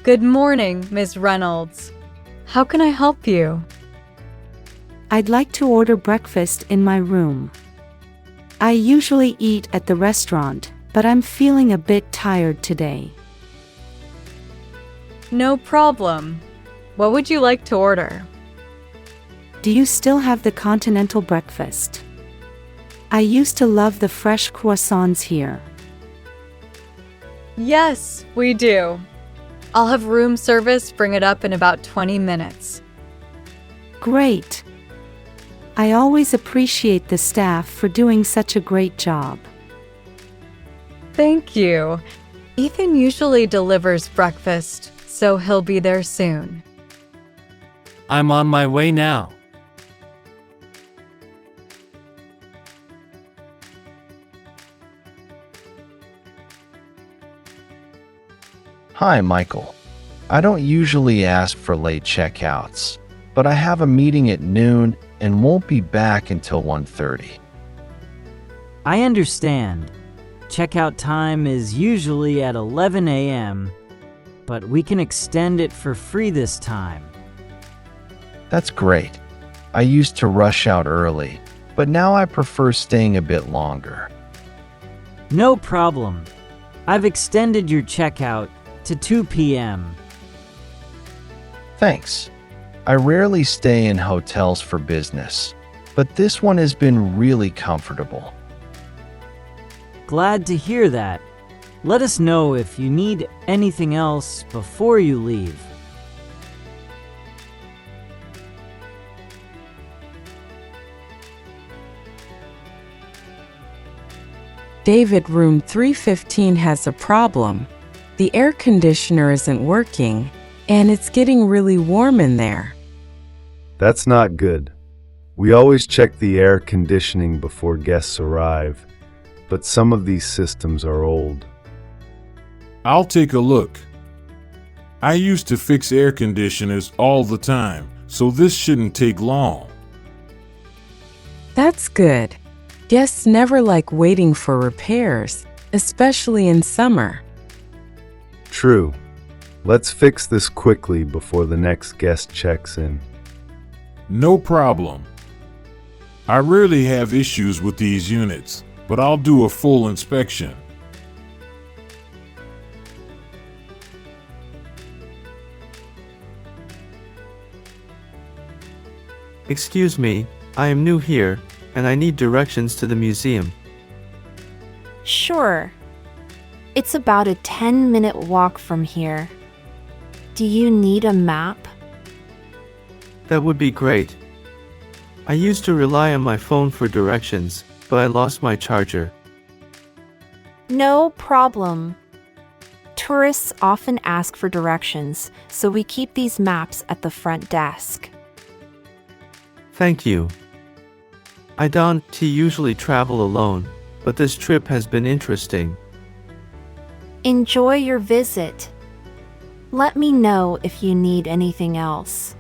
Good morning, Ms. Reynolds. How can I help you? I'd like to order breakfast in my room. I usually eat at the restaurant, but I'm feeling a bit tired today. No problem. What would you like to order? Do you still have the continental breakfast? I used to love the fresh croissants here. Yes, we do. I'll have room service bring it up in about 20 minutes. Great. I always appreciate the staff for doing such a great job. Thank you. Ethan usually delivers breakfast, so he'll be there soon. I'm on my way now. Hi, Michael. I don't usually ask for late checkouts, but I have a meeting at noon and won't be back until 1:30. I understand. Checkout time is usually at 11 a.m., but we can extend it for free this time. That's great. I used to rush out early, but now I prefer staying a bit longer. No problem. I've extended your checkout to 2 p.m. Thanks. I rarely stay in hotels for business, but this one has been really comfortable. Glad to hear that. Let us know if you need anything else before you leave. David, room 315 has a problem. The air conditioner isn't working, and it's getting really warm in there. That's not good. We always check the air conditioning before guests arrive, but some of these systems are old. I'll take a look. I used to fix air conditioners all the time, so this shouldn't take long. That's good. Guests never like waiting for repairs, especially in summer. True. Let's fix this quickly before the next guest checks in. No problem. I rarely have issues with these units, but I'll do a full inspection. Excuse me, I am new here, and I need directions to the museum. Sure. It's about a 10-minute walk from here. Do you need a map? That would be great. I used to rely on my phone for directions, but I lost my charger. No problem. Tourists often ask for directions, so we keep these maps at the front desk. Thank you. I don't usually travel alone, but this trip has been interesting. Enjoy your visit. Let me know if you need anything else.